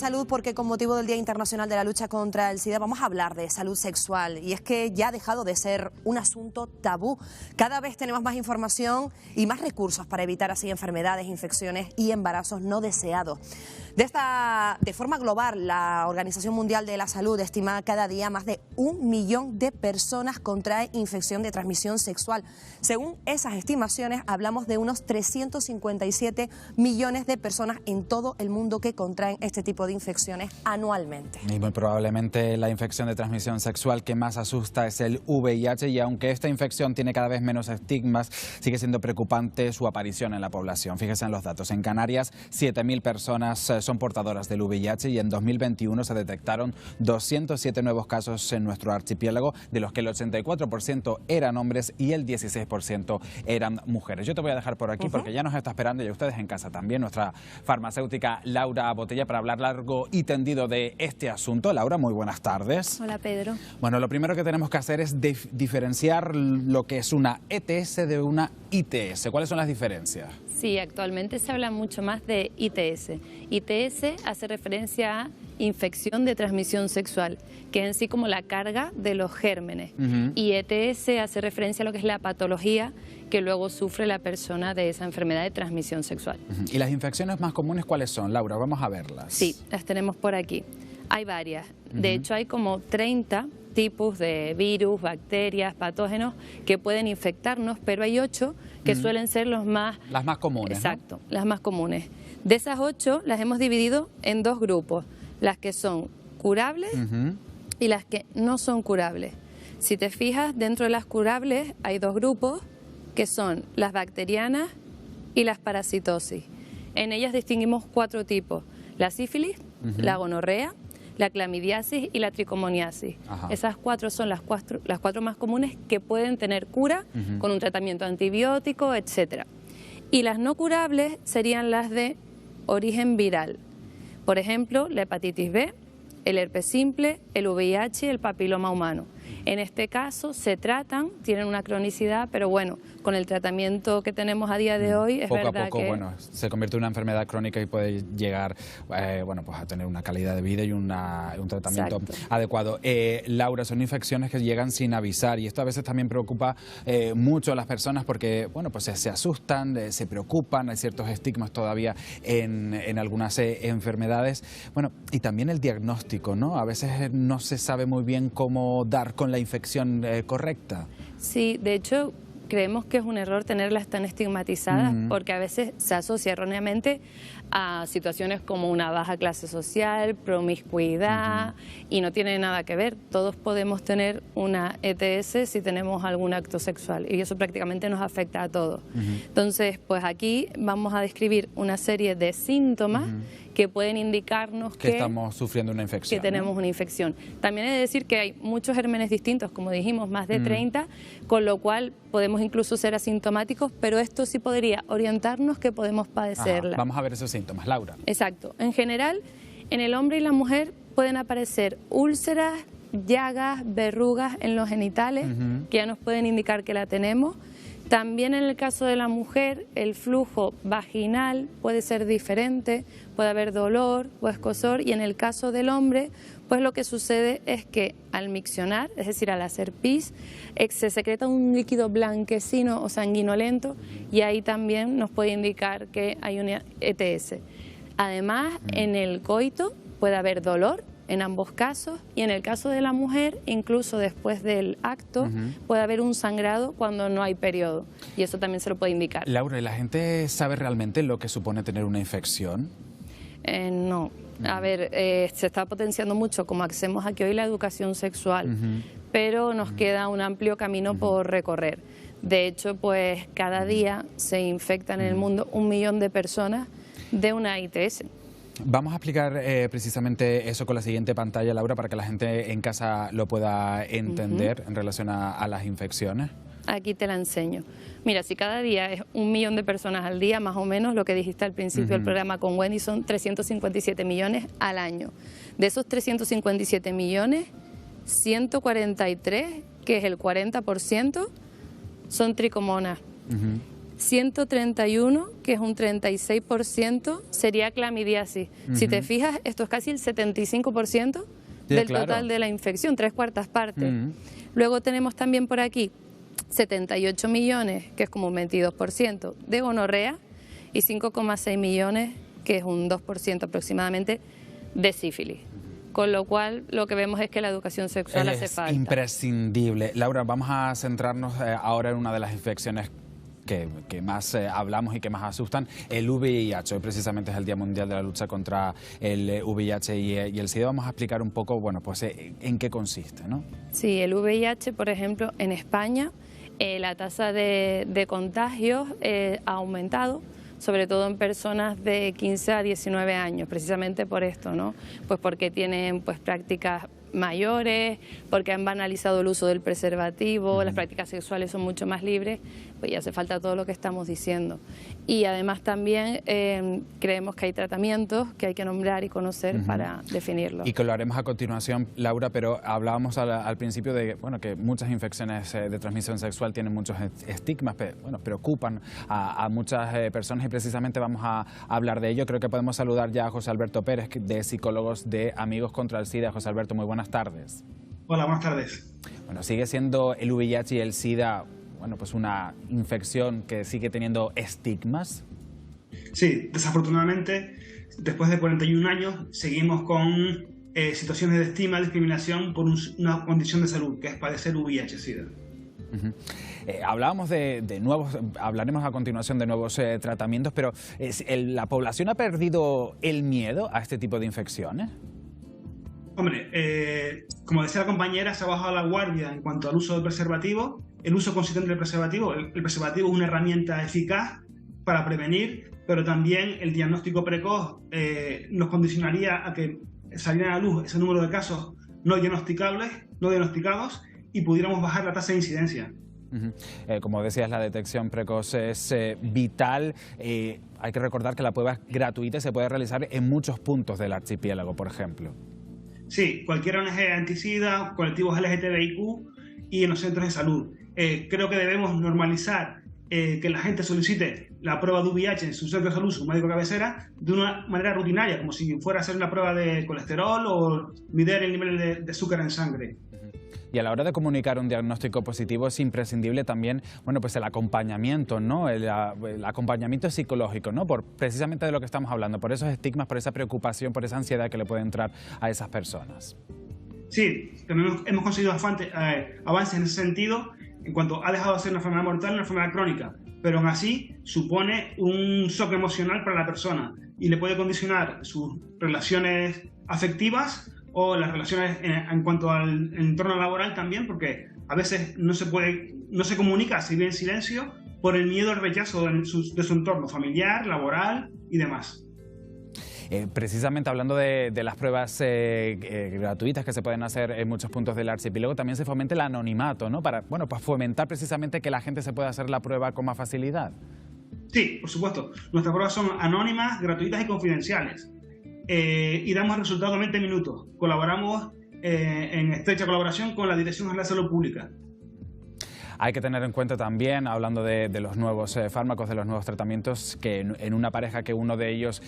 salud porque con motivo del Día Internacional de la Lucha contra el SIDA vamos a hablar de salud sexual y es que ya ha dejado de ser un asunto tabú. Cada vez tenemos más información y más recursos para evitar así enfermedades, infecciones y embarazos no deseados. De forma global, la Organización Mundial de la Salud estima que cada día más de 1 millón de personas contraen infección de transmisión sexual. Según esas estimaciones, hablamos de unos 357 millones de personas en todo el mundo que contraen este tipo de infecciones anualmente. Y muy probablemente la infección de transmisión sexual que más asusta es el VIH, y aunque esta infección tiene cada vez menos estigmas, sigue siendo preocupante su aparición en la población. Fíjense en los datos. En Canarias, 7.000 personas son portadoras del VIH y en 2021 se detectaron 207 nuevos casos en nuestro archipiélago, de los que el 84% eran hombres y el 16% eran mujeres. Yo te voy a dejar por aquí porque ya nos está esperando, y a ustedes en casa también, nuestra farmacéutica Laura Botella para hablar largo y tendido de este asunto. Laura, muy buenas tardes. Hola, Pedro. Bueno, lo primero que tenemos que hacer es diferenciar lo que es una ETS de una ITS. ¿Cuáles son las diferencias? Sí, actualmente se habla mucho más de ITS. ITS hace referencia a infección de transmisión sexual, que es en sí como la carga de los gérmenes. Y ETS hace referencia a lo que es la patología que luego sufre la persona de esa enfermedad de transmisión sexual. ¿Y las infecciones más comunes cuáles son, Laura? Vamos a verlas. Sí, las tenemos por aquí. Hay varias. De hecho, hay como 30 tipos de virus, bacterias, patógenos que pueden infectarnos, pero hay 8 que suelen ser los más... Las más comunes, exacto, ¿no? Las más comunes. De esas 8 las hemos dividido en 2 grupos, las que son curables y las que no son curables. Si te fijas, dentro de las curables hay 2 grupos que son las bacterianas y las parasitosis. En ellas distinguimos 4 tipos: la sífilis, la gonorrea, la clamidiasis y la tricomoniasis. Esas 4 son las cuatro más comunes que pueden tener cura con un tratamiento antibiótico, etc. Y las no curables serían las de origen viral. Por ejemplo, la hepatitis B, el herpes simple, el VIH y el papiloma humano. En este caso se tratan, tienen una cronicidad, pero bueno, con el tratamiento que tenemos a día de hoy es poco verdad a poco, que... bueno, se convierte en una enfermedad crónica y puede llegar bueno, pues a tener una calidad de vida y un tratamiento adecuado. Laura, son infecciones que llegan sin avisar, y esto a veces también preocupa mucho a las personas porque, bueno, pues se asustan, se preocupan, hay ciertos estigmas todavía en algunas enfermedades. Bueno, y también el diagnóstico, ¿no? A veces no se sabe muy bien cómo dar con la infección correcta. Sí, de hecho creemos que es un error tenerlas tan estigmatizadas porque a veces se asocia erróneamente a situaciones como una baja clase social, promiscuidad, y no tiene nada que ver. Todos podemos tener una ETS si tenemos algún acto sexual, y eso prácticamente nos afecta a todos. Entonces, pues aquí vamos a describir una serie de síntomas que pueden indicarnos que estamos sufriendo una infección, que tenemos una infección. También he de decir que hay muchos gérmenes distintos, como dijimos, más de 30, con lo cual podemos incluso ser asintomáticos, pero esto sí podría orientarnos que podemos padecerla. Vamos a ver esos síntomas, Laura. Exacto. En general, en el hombre y la mujer pueden aparecer úlceras, llagas, verrugas en los genitales, que ya nos pueden indicar que la tenemos. También en el caso de la mujer, el flujo vaginal puede ser diferente, puede haber dolor o escozor, y en el caso del hombre, pues lo que sucede es que al miccionar, es decir, al hacer pis, se secreta un líquido blanquecino o sanguinolento, y ahí también nos puede indicar que hay una ETS. Además, en el coito puede haber dolor, en ambos casos, y en el caso de la mujer, incluso después del acto, puede haber un sangrado cuando no hay periodo, y eso también se lo puede indicar. Laura, ¿y la gente sabe realmente lo que supone tener una infección? No. A ver, se está potenciando mucho, como hacemos aquí hoy, la educación sexual, pero nos queda un amplio camino por recorrer. De hecho, pues cada día se infectan en el mundo 1 millón de personas de una ITS. Vamos a explicar precisamente eso con la siguiente pantalla, Laura, para que la gente en casa lo pueda entender en relación a las infecciones. Aquí te la enseño. Mira, si cada día es 1 millón de personas al día, más o menos, lo que dijiste al principio del programa con Wendy, son 357 millones al año. De esos 357 millones, 143, que es el 40%, son tricomonas. 131, que es un 36%, sería clamidiasis. Si te fijas, esto es casi el 75% del total de la infección, 3/4 partes. Luego tenemos también por aquí 78 millones, que es como un 22%, de gonorrea y 5,6 millones, que es un 2% aproximadamente, de sífilis. Con lo cual, lo que vemos es que la educación sexual hace falta. Es imprescindible. Laura, vamos a centrarnos ahora en una de las infecciones que más hablamos y que más asustan, el VIH. Hoy precisamente es el Día Mundial de la Lucha contra el VIH y el SIDA. Vamos a explicar un poco, bueno, pues en qué consiste, ¿no? Sí, el VIH, por ejemplo, en España, la tasa de contagios ha aumentado, sobre todo en personas de 15 a 19 años, precisamente por esto, ¿no? Pues porque tienen prácticas mayores, porque han banalizado el uso del preservativo, las prácticas sexuales son mucho más libres, pues ya hace falta todo lo que estamos diciendo. Y además también creemos que hay tratamientos que hay que nombrar y conocer para definirlos. Y que lo haremos a continuación, Laura, pero hablábamos al principio de bueno, que muchas infecciones de transmisión sexual tienen muchos estigmas, bueno, preocupan a muchas personas y precisamente vamos a hablar de ello. Creo que podemos saludar ya a José Alberto Pérez, de Psicólogos de Amigos contra el SIDA. José Alberto, muy buenas tardes. Hola, buenas tardes. Bueno, sigue siendo el VIH y el SIDA, bueno, pues una infección que sigue teniendo estigmas. Sí, desafortunadamente, después de 41 años, seguimos con situaciones de estigma, discriminación por una condición de salud, que es padecer VIH-Sida. Hablábamos de nuevos, hablaremos a continuación de nuevos tratamientos, pero ¿la población ha perdido el miedo a este tipo de infecciones? Hombre, como decía la compañera, se ha bajado la guardia en cuanto al uso del preservativo. El uso consistente del preservativo, el preservativo es una herramienta eficaz para prevenir, pero también el diagnóstico precoz nos condicionaría a que saliera a la luz ese número de casos no diagnosticados y pudiéramos bajar la tasa de incidencia. Como decías, la detección precoz es vital. Hay que recordar que la prueba es gratuita y se puede realizar en muchos puntos del archipiélago, por ejemplo. Sí, cualquier ONG anti-SIDA, colectivos LGTBIQ y en los centros de salud. Creo que debemos normalizar que la gente solicite la prueba de VIH en su centro de salud, su médico cabecera, de una manera rutinaria, como si fuera a hacer una prueba de colesterol o medir el nivel de azúcar en sangre. Y a la hora de comunicar un diagnóstico positivo es imprescindible también, bueno, pues el acompañamiento, ¿no? El acompañamiento psicológico, ¿no? Precisamente de lo que estamos hablando, por esos estigmas, por esa preocupación, por esa ansiedad que le puede entrar a esas personas. Sí, también hemos conseguido avances en ese sentido, en cuanto ha dejado de ser una enfermedad mortal, una enfermedad crónica, pero aún así supone un shock emocional para la persona y le puede condicionar sus relaciones afectivas o las relaciones en cuanto al entorno laboral también, porque a veces no se comunica, se vive en silencio por el miedo al rechazo de su entorno familiar, laboral y demás. Precisamente hablando de las pruebas gratuitas que se pueden hacer en muchos puntos del archipiélago, también se fomenta el anonimato, ¿no? Para fomentar precisamente que la gente se pueda hacer la prueba con más facilidad. Sí, por supuesto. Nuestras pruebas son anónimas, gratuitas y confidenciales. Y damos el resultado en 20 minutos. Colaboramos en estrecha colaboración con la Dirección General de Salud Pública. Hay que tener en cuenta también, hablando de los nuevos fármacos, de los nuevos tratamientos, que en una pareja que uno de ellos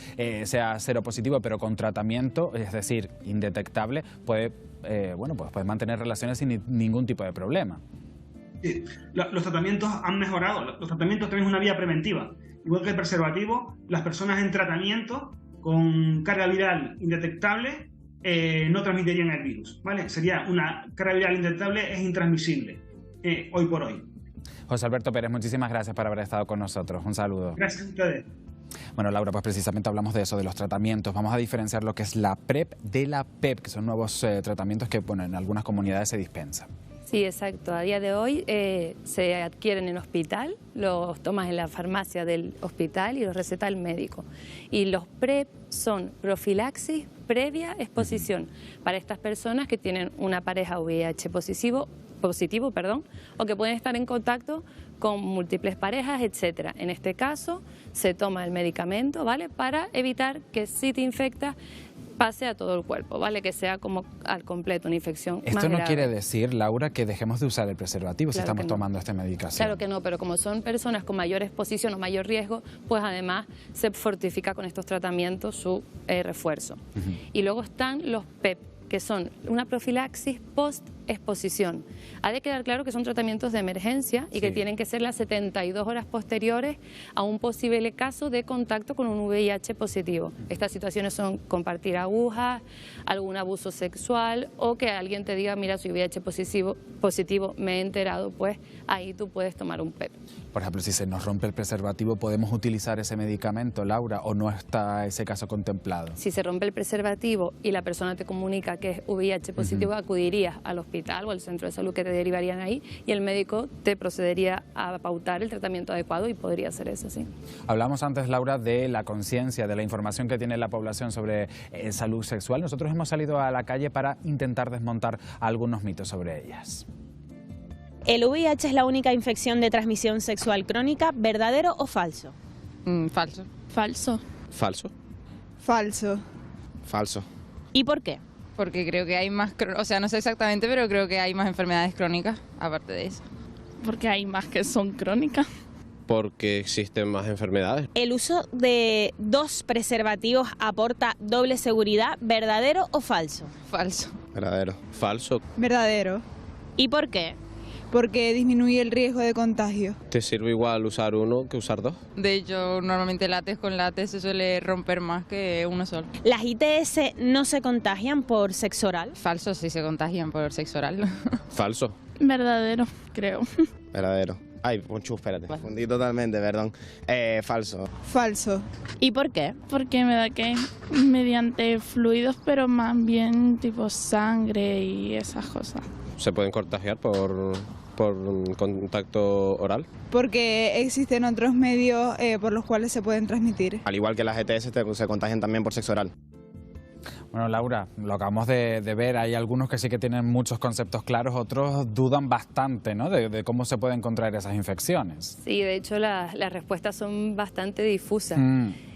sea seropositivo pero con tratamiento, es decir, indetectable, puede mantener relaciones sin ningún tipo de problema. Sí, los tratamientos han mejorado. Los tratamientos también es una vía preventiva. Igual que el preservativo, las personas en tratamiento con carga viral indetectable no transmitirían el virus, ¿vale? Sería una carga viral indetectable, es intransmisible hoy por hoy. José Alberto Pérez, muchísimas gracias por haber estado con nosotros. Un saludo. Gracias a ustedes. Bueno, Laura, pues precisamente hablamos de eso, de los tratamientos. Vamos a diferenciar lo que es la PrEP de la PEP, que son nuevos tratamientos que en algunas comunidades se dispensan. Sí, exacto. A día de hoy se adquieren en hospital, los tomas en la farmacia del hospital y los receta el médico. Y los PrEP son profilaxis previa exposición para estas personas que tienen una pareja VIH positivo, o que pueden estar en contacto con múltiples parejas, etcétera. En este caso, se toma el medicamento, ¿vale?, para evitar que si te infectas pase a todo el cuerpo, ¿vale? Que sea como al completo, una infección más Esto no grave. quiere decir, Laura, que dejemos de usar el preservativo si Claro estamos que no. tomando esta medicación. Claro que no, pero como son personas con mayor exposición o mayor riesgo, pues además se fortifica con estos tratamientos su refuerzo. Y luego están los PEP, que son una profilaxis post-exposición. Ha de quedar claro que son tratamientos de emergencia y que tienen que ser las 72 horas posteriores a un posible caso de contacto con un VIH positivo. Estas situaciones son compartir agujas, algún abuso sexual o que alguien te diga, mira, soy VIH positivo, me he enterado, pues ahí tú puedes tomar un PEP. Por ejemplo, si se nos rompe el preservativo, ¿podemos utilizar ese medicamento, Laura, o no está ese caso contemplado? Si se rompe el preservativo y la persona te comunica que es VIH positivo, acudirías al hospital o al centro de salud que te derivarían ahí y el médico te procedería a pautar el tratamiento adecuado y podría ser eso, sí. Hablamos antes, Laura, de la conciencia, de la información que tiene la población sobre salud sexual. Nosotros hemos salido a la calle para intentar desmontar algunos mitos sobre ellas. ¿El VIH es la única infección de transmisión sexual crónica, verdadero o falso? Falso. Falso. Falso. Falso. Falso. ¿Y por qué? Porque creo que hay más, o sea, no sé exactamente, pero creo que hay más enfermedades crónicas aparte de eso. Porque hay más que son crónicas. Porque existen más enfermedades. ¿El uso de 2 preservativos aporta doble seguridad, verdadero o falso? Falso. Verdadero. Falso. Verdadero. ¿Y por qué? Porque disminuye el riesgo de contagio. ¿Te sirve igual usar uno que usar 2? De hecho, normalmente látex con látex se suele romper más que uno solo. ¿Las ITS no se contagian por sexo oral? Falso, sí se contagian por sexo oral. Falso. Verdadero, creo. Verdadero. Ay, Ponchu, espérate. Confundí totalmente, perdón. Falso. Falso. ¿Y por qué? Porque me da que mediante fluidos, pero más bien tipo sangre y esas cosas. ¿Se pueden contagiar por contacto oral? Porque existen otros medios por los cuales se pueden transmitir. Al igual que las ETS se contagian también por sexo oral. Bueno, Laura, lo acabamos de ver, hay algunos que sí que tienen muchos conceptos claros, otros dudan bastante, ¿no?, de cómo se pueden contraer esas infecciones. Sí, de hecho las respuestas son bastante difusas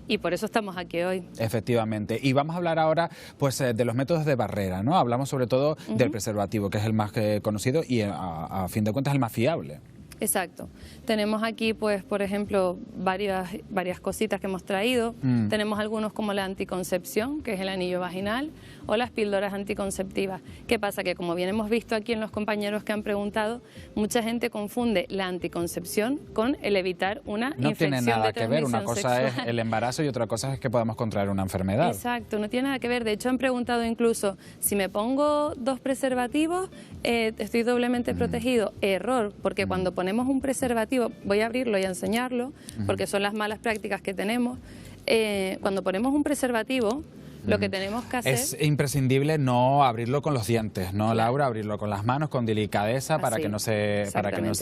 y por eso estamos aquí hoy. Efectivamente. Y vamos a hablar ahora pues de los métodos de barrera, ¿no? Hablamos sobre todo del preservativo, que es el más conocido y a fin de cuentas el más fiable. Exacto. Tenemos aquí, pues, por ejemplo, varias cositas que hemos traído. Tenemos algunos como la anticoncepción, que es el anillo vaginal, o las píldoras anticonceptivas. ¿Qué pasa? Que como bien hemos visto aquí en los compañeros que han preguntado, mucha gente confunde la anticoncepción con el evitar una infección de transmisión sexual. No tiene nada que ver, una cosa es el embarazo y otra cosa es que podamos contraer una enfermedad. Exacto, no tiene nada que ver. De hecho, han preguntado incluso, si me pongo 2 preservativos, estoy doblemente protegido. Error, porque cuando ponemos un preservativo, voy a abrirlo y a enseñarlo, porque son las malas prácticas que tenemos. Cuando ponemos un preservativo, lo que tenemos que hacer... Es imprescindible no abrirlo con los dientes, ¿no, Laura? Abrirlo con las manos, con delicadeza, para que no se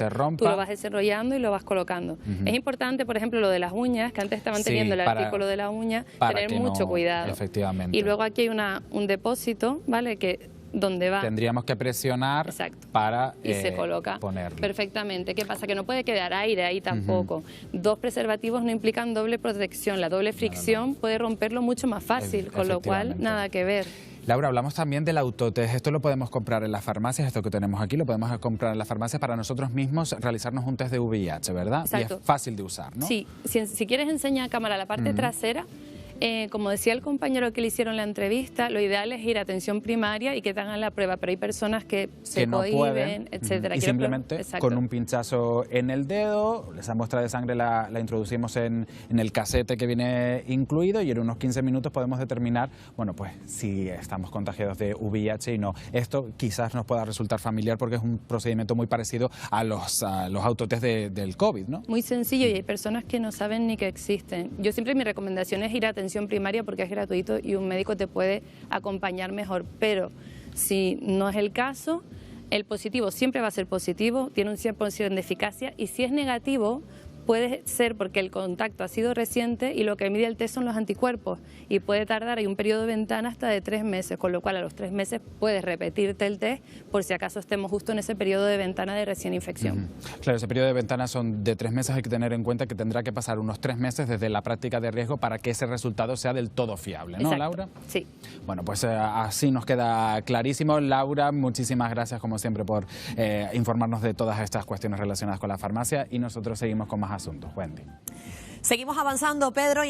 rompa. Tú lo vas desarrollando y lo vas colocando. Es importante, por ejemplo, lo de las uñas, que antes estaban teniendo el artículo de la uña, tener mucho cuidado. Efectivamente. Y luego aquí hay un depósito, ¿vale?, que donde va. Tendríamos que presionar para y se coloca ponerlo. Perfectamente. ¿Qué pasa? Que no puede quedar aire ahí tampoco. 2 preservativos no implican doble protección. La doble fricción puede romperlo mucho más fácil, con lo cual nada que ver. Laura, hablamos también del autotest. Esto lo podemos comprar en las farmacias, esto que tenemos aquí lo podemos comprar en las farmacias para nosotros mismos realizarnos un test de VIH, ¿verdad? Exacto. Y es fácil de usar, ¿no? Sí, si quieres enseñar a cámara la parte trasera. Como decía el compañero que le hicieron la entrevista, lo ideal es ir a atención primaria y que te hagan la prueba, pero hay personas que se cohíben, etcétera. Y simplemente con un pinchazo en el dedo, esa muestra de sangre la introducimos en el casete que viene incluido y en unos 15 minutos podemos determinar, bueno, pues si estamos contagiados de VIH y no. Esto quizás nos pueda resultar familiar porque es un procedimiento muy parecido a los autotest del COVID, ¿no? Muy sencillo y hay personas que no saben ni que existen. Yo siempre mi recomendación es ir a atención primaria porque es gratuito y un médico te puede acompañar mejor, pero si no es el caso, el positivo siempre va a ser positivo, tiene un 100% de eficacia y si es negativo, puede ser porque el contacto ha sido reciente y lo que mide el test son los anticuerpos y puede tardar, hay un periodo de ventana hasta de 3 meses, con lo cual a los 3 meses puedes repetirte el test por si acaso estemos justo en ese periodo de ventana de recién infección. Claro, ese periodo de ventana son de 3 meses, hay que tener en cuenta que tendrá que pasar unos 3 meses desde la práctica de riesgo para que ese resultado sea del todo fiable, ¿no, Exacto. Laura? Sí. Bueno, pues así nos queda clarísimo. Laura, muchísimas gracias como siempre por informarnos de todas estas cuestiones relacionadas con la farmacia y nosotros seguimos con más asuntos. Wendy. Seguimos avanzando, Pedro.